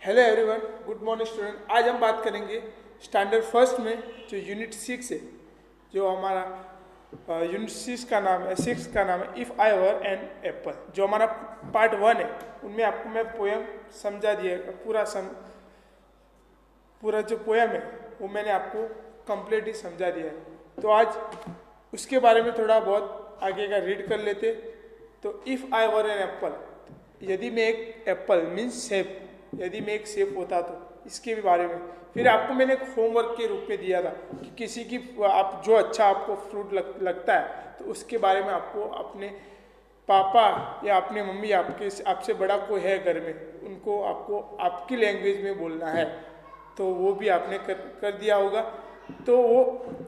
Hello everyone, good morning student. आज हम बात करेंगे स्टैंडर्ड फर्स्ट में जो यूनिट 6 है, जो हमारा यूनिट 6 का नाम है if I were an apple. जो हमारा पार्ट 1 है उनमें आपको मैं पोएम समझा दिया, पूरा जो पोएम है वो मैंने आपको कंप्लीट ही समझा दिया है। तो आज उसके बारे में थोड़ा बहुत आगे का रीड कर लेते। तो if I were an apple, यदि मैं एक एप्पल मीन्स सेब, यदि मैं एक सेब होता तो इसके भी बारे में। फिर आपको मैंने एक होमवर्क के रूप में दिया था कि किसी की आप जो अच्छा आपको फ्रूट लगता है तो उसके बारे में आपको अपने पापा या अपने मम्मी आपसे बड़ा कोई है घर में, उनको आपको आपकी लैंग्वेज में बोलना है। तो वो भी आपने कर दिया होगा। तो वो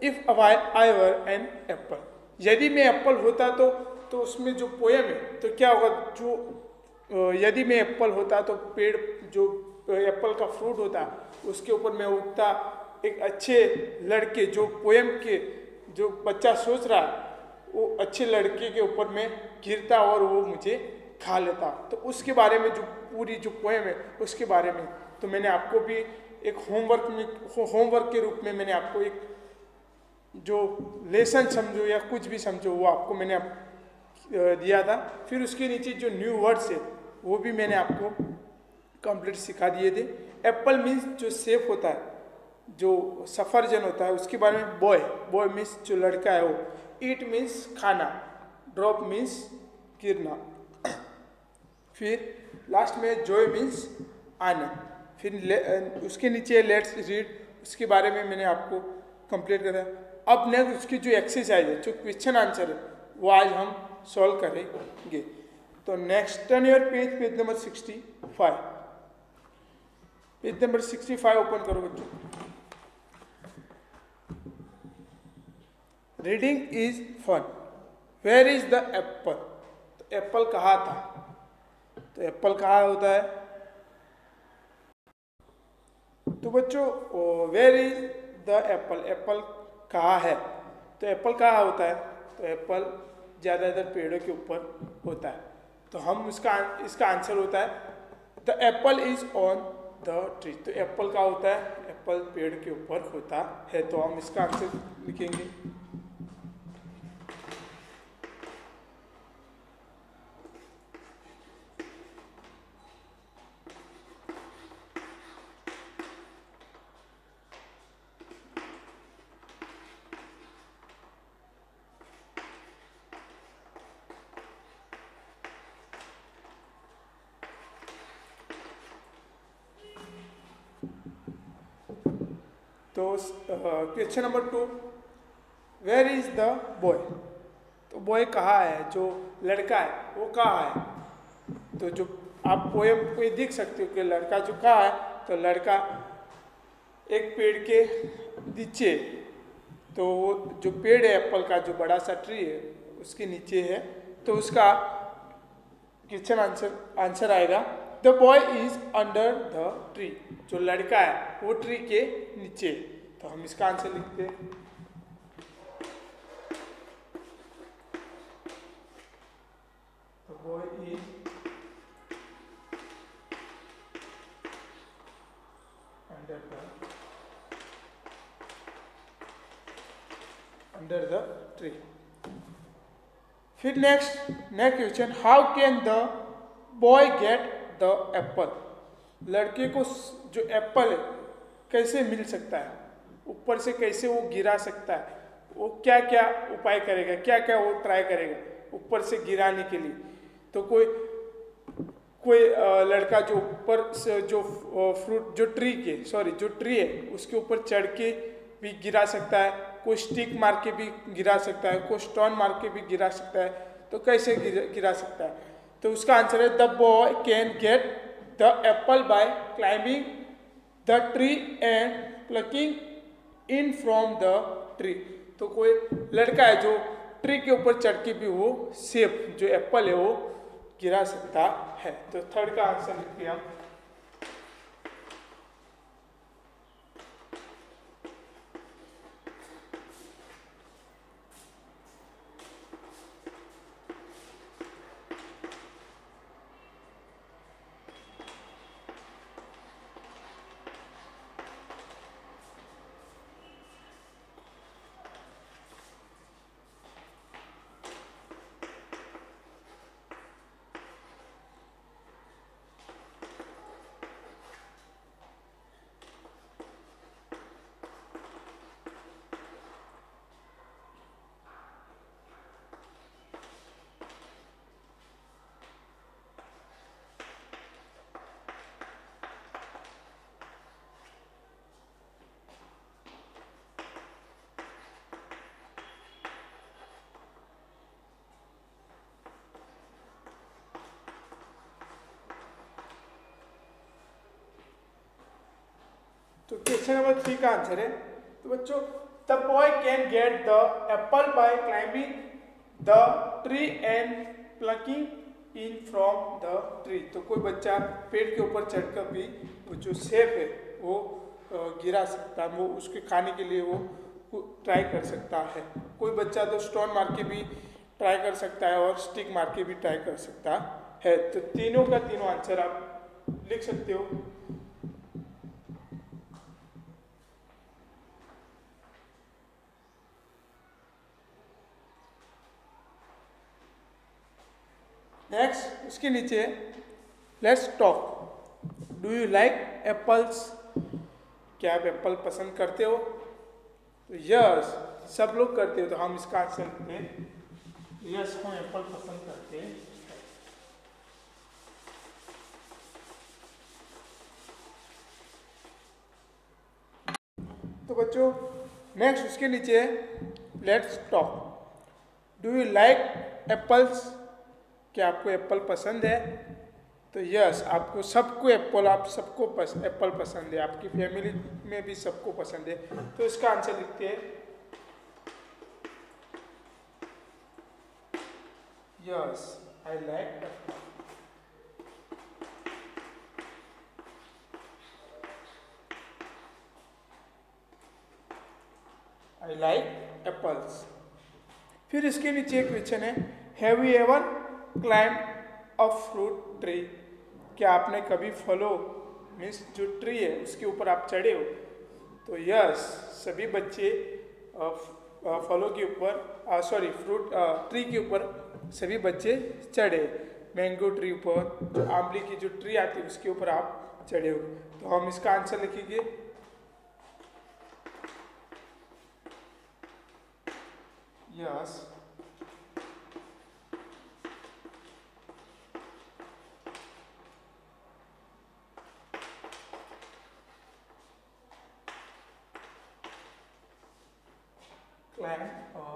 if I were an apple, यदि मैं एप्पल होता तो उसमें जो पोएम है तो क्या होगा, जो यदि मैं एप्पल होता तो पेड़ जो एप्पल का फ्रूट होता उसके ऊपर मैं उगता, एक अच्छे लड़के जो पोएम के जो बच्चा सोच रहा है वो अच्छे लड़के के ऊपर मैं गिरता और वो मुझे खा लेता। तो उसके बारे में जो पूरी जो पोएम है उसके बारे में तो मैंने आपको भी एक होमवर्क के रूप में मैंने आपको एक जो लेसन समझो या कुछ भी समझो वो आपको मैंने दिया था। फिर उसके नीचे जो न्यू वर्ड्स है वो भी मैंने आपको कंप्लीट सिखा दिए थे। एप्पल मीन्स जो सेब होता है, जो सफरजन होता है, उसके बारे में बॉय मीन्स जो लड़का है वो, ईट मीन्स खाना, ड्रॉप मीन्स गिरना। फिर लास्ट में जॉय मीन्स आनंद। फिर उसके नीचे लेट्स रीड, उसके बारे में मैंने आपको कंप्लीट करा। अब नेक्स्ट उसकी जो एक्सरसाइज है, जो क्वेश्चन आंसर है वो आज हम सॉल्व करेंगे। तो next turn your page number 65। Page number 65 open करो बच्चों। Reading is fun. Where is the apple? तो एप्पल कहाँ था? तो एप्पल कहाँ होता है? तो बच्चों where is the apple, apple कहाँ है? तो एप्पल कहाँ होता है? तो एप्पल ज़्यादातर पेड़ों के ऊपर होता है। तो हम इसका आंसर होता है the Apple is on the tree. तो एप्पल का होता है, एप्पल पेड़ के ऊपर होता है। तो हम इसका आंसर लिखेंगे तो question number 2, where is the boy? तो बॉय कहाँ है, जो लड़का है वो कहाँ है? तो जो आप पोएम को देख सकते हो कि लड़का जो कहाँ है, तो लड़का एक पेड़ के नीचे, तो जो पेड़ है एप्पल का, जो बड़ा सा ट्री है उसके नीचे है। तो उसका क्वेश्चन आंसर आएगा the boy is under the tree. जो लड़का है वो ट्री के नीचे। तो हम इसका आंसर लिखते हैं the boy is under the tree. फिर next question, how can the boy get the apple? लड़के को जो एप्पल है कैसे मिल सकता है, ऊपर से कैसे वो गिरा सकता है, वो क्या क्या उपाय करेगा, क्या क्या वो ट्राई करेगा ऊपर से गिराने के लिए? तो कोई लड़का जो ऊपर से जो फ्रूट जो ट्री है उसके ऊपर चढ़ के भी गिरा सकता है, कोई स्टिक मार के भी गिरा सकता है, कोई स्टोन मार के भी गिरा सकता है। तो कैसे गिरा सकता है? तो उसका आंसर है the boy can get the apple by climbing the tree and plucking in from the tree. तो कोई लड़का है जो ट्री के ऊपर चढ़ के भी वो सेब जो एप्पल है वो गिरा सकता है। तो थर्ड का आंसर लिखते हैं हम तो क्वेश्चन नंबर 3 का आंसर है। तो बच्चों, the boy can get the apple by climbing the tree and plucking in from the tree. तो कोई बच्चा पेड़ के ऊपर चढ़कर भी वो जो सेब है वो गिरा सकता है, वो उसके खाने के लिए वो ट्राई कर सकता है। कोई बच्चा तो स्टोन मार के भी ट्राई कर सकता है और स्टिक मार के भी ट्राई कर सकता है। तो तीनों का तीनों आंसर आप लिख सकते हो। नेक्स्ट, उसके नीचे let's talk, do you like apples? क्या आप एप्पल पसंद करते हो? तो यस, सब लोग करते हो, तो हम इसका आंसर लिखते हैं यस, हम एप्पल पसंद करते हैं। तो बच्चों, नेक्स्ट उसके नीचे let's talk, do you like apples? क्या आपको एप्पल पसंद है? तो यस, आपको सबको एप्पल, आप सबको एप्पल पसंद है, आपकी फैमिली में भी सबको पसंद है। तो इसका आंसर लिखते हैं yes, I like Apple. I like apples. फिर इसके नीचे एक क्वेश्चन है, have you ever climb a fruit tree? क्या आपने कभी फलों मीन्स जो ट्री है उसके ऊपर आप चढ़े हो? तो यस, सभी बच्चे फलों के ऊपर फ्रूट ट्री के ऊपर सभी बच्चे चढ़े। मैंगो ट्री ऊपर, जो आंवले की जो ट्री आती है उसके ऊपर आप चढ़े हो। तो हम इसका आंसर लिखेंगे यस, climb a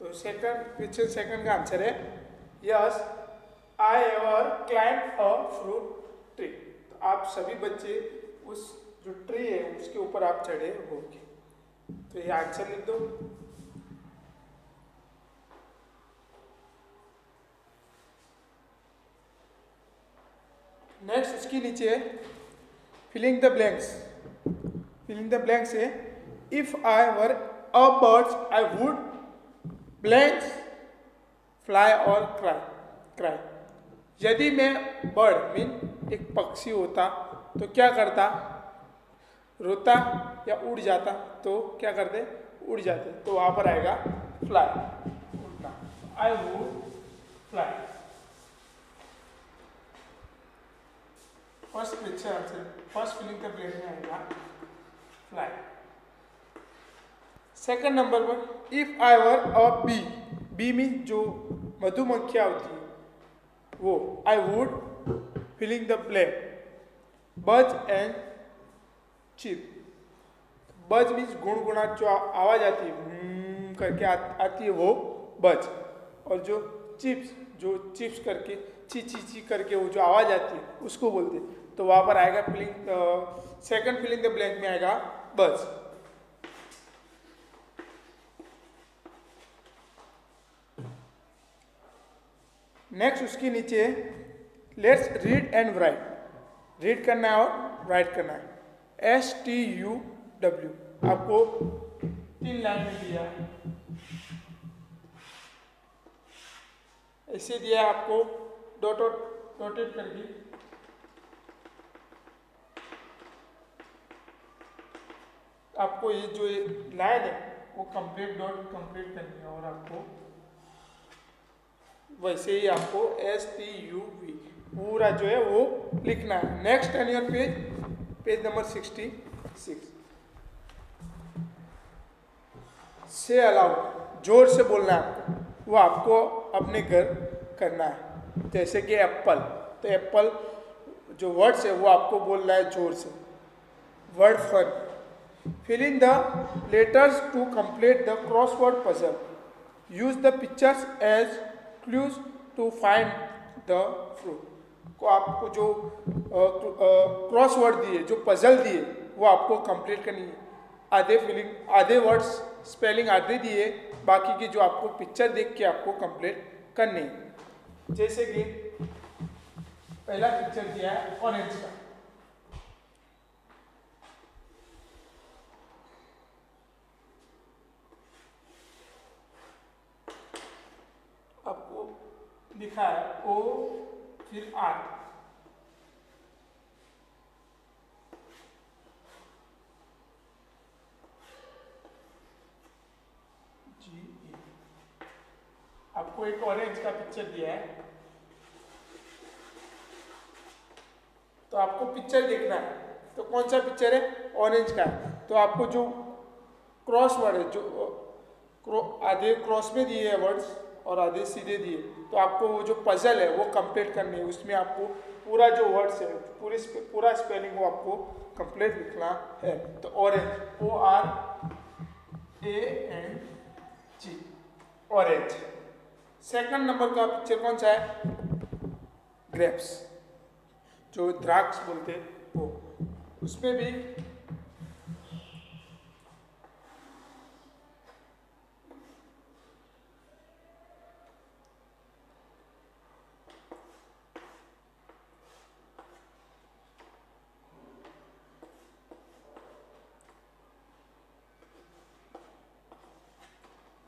तो सेकंड का आंसर है yes, I ever climb a fruit tree. तो आप सभी बच्चे उस जो ट्री है उसके ऊपर आप चढ़े होंगे। तो ये आंसर लिख दो। नेक्स्ट उसके नीचे filling the blanks. Filling the blanks है, if I were a bird I would blanks fly और क्राई। यदि मैं बर्ड मीन एक पक्षी होता तो क्या करता? रोता या उड़ जाता? तो क्या करते? उड़ जाते। तो वहां पर आएगा फ्लाई, उड़ना। I would fly. First picture answer, first filling the blank में आएगा फ्लाई। सेकंड नंबर पर, if I were a bee, bee mean जो मधुमक्खियाँ होती है वो, I would filling the blank buzz and chip. Buzz means गुणगुणा, जो आवाज आती है करके आती है वो बज, और जो चिप्स करके ची ची ची करके वो जो आवाज आती है उसको बोलते हैं। तो वहां पर आएगा सेकंड फिलिंग द ब्लैंक में आएगा बज। नेक्स्ट उसके नीचे let's read and right. Read करना है और राइट करना है। STUW आपको 3 लाइन में दिया है, ऐसे दिया आपको डॉटेड करके। आपको ये जो लाइन है वो कंप्लीट करनी है और आपको वैसे ही आपको STUV पूरा जो है वो लिखना है। Next on your page number 66। से अलाउड, जोर से बोलना है आपको, वो आपको अपने घर करना है। जैसे कि एप्पल, तो एप्पल जो वर्ड्स है वो आपको बोलना है जोर से। Word fun, fill in the letters to complete the crossword puzzle. Use the pictures as clues to find the fruit. को आपको जो क्रॉसवर्ड दिए, जो पजल दिए, वो आपको कंप्लीट करनी है। आधे वर्ड्स स्पेलिंग आधे दिए, बाकी की जो आपको पिक्चर देख के आपको कंप्लीट करनी है। जैसे कि पहला पिक्चर दिया है ऑरेंज का, आपको लिखा है ओ फिर आर, जी। आपको एक ऑरेंज का पिक्चर दिया है, तो आपको पिक्चर देखना है। तो कौन सा पिक्चर है? ऑरेंज का है। तो आपको जो क्रॉस वर्ड है, जो आधे क्रॉस में दिए हैं वर्ड्स और आधे सीधे दिए, तो आपको वो जो पजल है वो कंप्लीट करनी है। उसमें आपको पूरा जो वर्ड्स है, पूरा स्पेलिंग वो आपको कंप्लीट लिखना है। तो orange, ORANG, orange. Second number का पिक्चर कौन सा है? ग्रेप्स, जो द्राक्ष बोलते हैं वो। उसमें भी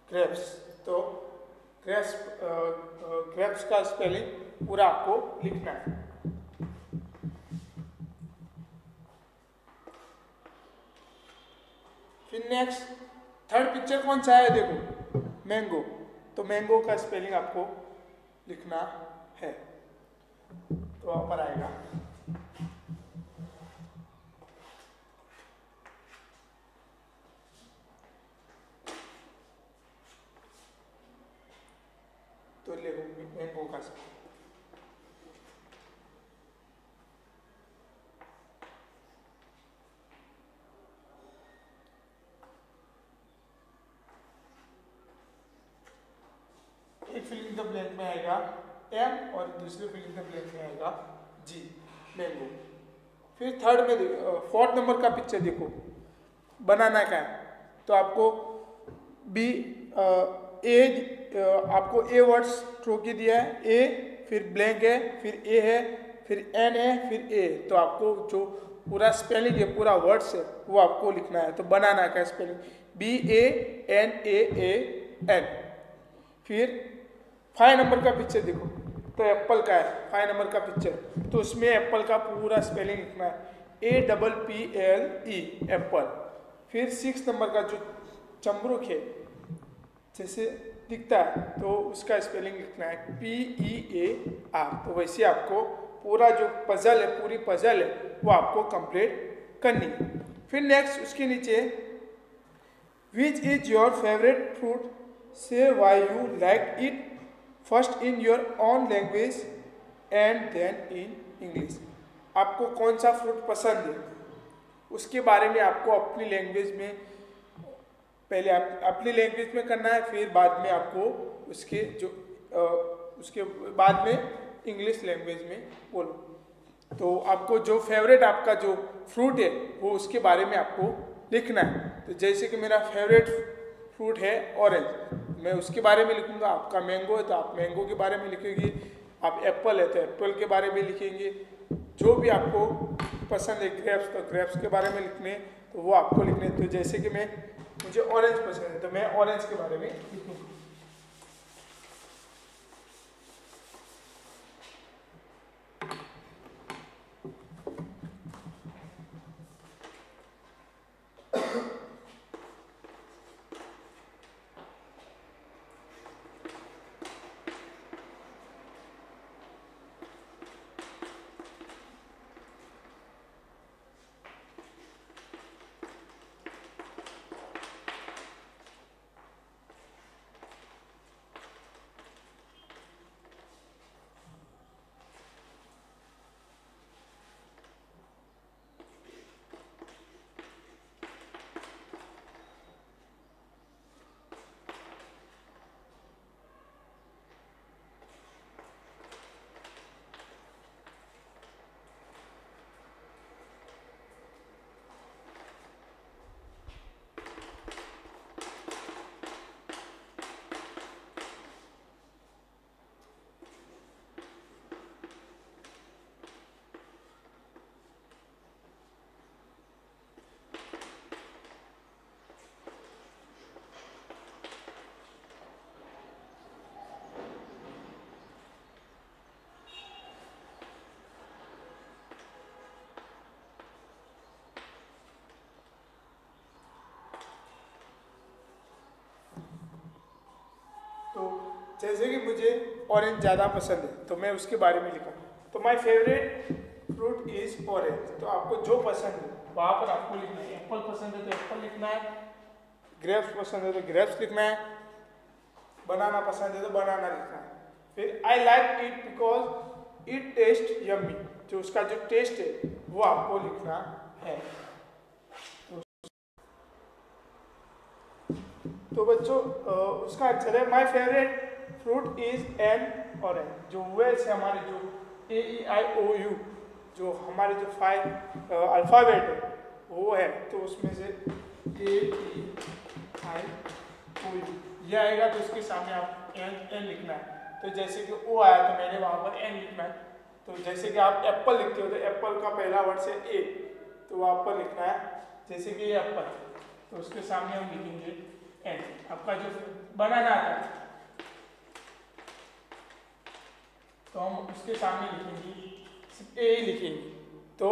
ग्रेप्स, तो ग्रेप्स का स्पेलिंग पूरा आपको लिखना है। फिर नेक्स्ट थर्ड पिक्चर कौन सा है? देखो मैंगो, तो मैंगो का स्पेलिंग आपको लिखना है। तो वहां पर आएगा तो ले मैंगो का स्पेलिंग। एक फिल इन द ब्लैंक में आएगा एम और दूसरे फिल इन द ब्लैंक में आएगा जी, मैंगो। फिर थर्ड में फोर्थ नंबर का पिक्चर देखो, बनाना का है। तो आपको बी आपको ए वर्ड्स थ्रो के दिया है, ए फिर ब्लैंक है, फिर ए है, फिर एन है, फिर ए। तो आपको जो पूरा स्पेलिंग है, पूरा वर्ड्स है, वो आपको लिखना है। तो बनाना का स्पेलिंग BANAAN। फिर 5 नंबर का पिक्चर देखो, तो एप्पल का है 5 नंबर का पिक्चर। तो उसमें एप्पल का पूरा स्पेलिंग लिखना है, APPLE, एप्पल। फिर 6 नंबर का जो चमरुक है जैसे दिखता है, तो उसका स्पेलिंग लिखना है PEAR। तो वैसे आपको पूरा जो पजल है, पूरी पजल है, वो आपको कंप्लीट करनी है। फिर नेक्स्ट उसके नीचे, which is your favourite fruit, say why you like it, first in your own language and then in English. आपको कौन सा फ्रूट पसंद है, उसके बारे में आपको अपनी लैंग्वेज में, पहले आप अपनी लैंग्वेज में करना है, फिर बाद में आपको उसके बाद में इंग्लिश लैंग्वेज में बोलो। तो आपको जो फेवरेट आपका जो फ्रूट है वो उसके बारे में आपको लिखना है। तो जैसे कि मेरा फेवरेट फ्रूट है ऑरेंज, मैं उसके बारे में लिखूंगा। आपका मैंगो है तो आप मैंगो के बारे में लिखेंगे, आप एप्पल है तो एप्पल के बारे में लिखेंगे। जो भी आपको पसंद है, ग्रेप्स तो ग्रेप्स के बारे में लिखने, तो वो आपको लिखने। तो जैसे कि मुझे ऑरेंज पसंद है तो मैं ऑरेंज के बारे में लिखूंगा। जैसे कि मुझे ऑरेंज ज़्यादा पसंद है तो मैं उसके बारे में लिखा। तो my favourite fruit is orange. तो आपको जो पसंद है वहाँ पर आपको लिखना है। एप्पल पसंद है तो एप्पल लिखना है, ग्रेप्स पसंद है तो ग्रेप्स लिखना है, बनाना पसंद है तो बनाना लिखना है। फिर I like it because it taste yummy. जो उसका जो टेस्ट है वो आपको लिखना है। तो बच्चों उसका आंसर है my favourite fruit is an orange. जो हुए से हमारे जो AEIOU जो हमारे जो 5 अल्फ़ाबेट है वो है, तो उसमें से AEIOU ये आएगा तो इसके सामने आप एन लिखना है। तो जैसे कि ओ आया तो मैंने वहाँ पर एन लिखना है। तो जैसे कि आप एप्पल लिखते हो तो एप्पल का पहला वर्ड से ए, तो वहाँ पर लिखना है। जैसे कि ये एप्पल तो उसके सामने हम लिखेंगे एन। आपका जो बनाना आता है तो हम उसके सामने लिखेंगे ए लिखेंगे। तो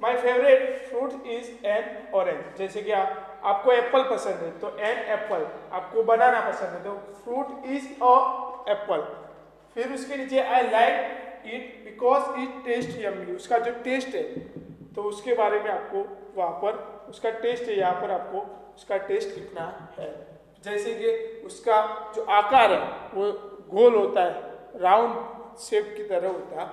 my favourite fruit is an orange. जैसे कि आपको एप्पल पसंद है तो एन एप्पल, आपको बनाना पसंद है तो फ्रूट इज अ एप्पल। फिर उसके नीचे I like it because it taste yummy. उसका जो टेस्ट है तो उसके बारे में आपको वहाँ पर उसका टेस्ट है, यहाँ पर आपको उसका टेस्ट लिखना है। जैसे कि उसका जो आकार है वो गोल होता है, राउंड शेप की तरह होता है।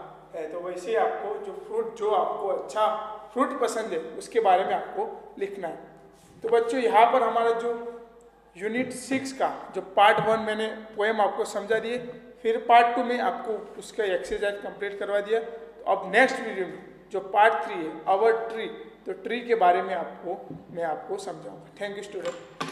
तो वैसे आपको जो फ्रूट जो आपको अच्छा फ्रूट पसंद है उसके बारे में आपको लिखना है। तो बच्चों यहाँ पर हमारा जो यूनिट 6 का जो पार्ट 1 मैंने पोएम आपको समझा दिए, फिर पार्ट 2 में आपको उसका एक्सरसाइज कंप्लीट करवा दिया। तो अब नेक्स्ट वीडियो में जो पार्ट 3 है आवर ट्री, तो ट्री के बारे में मैं आपको समझाऊंगा। Thank you student.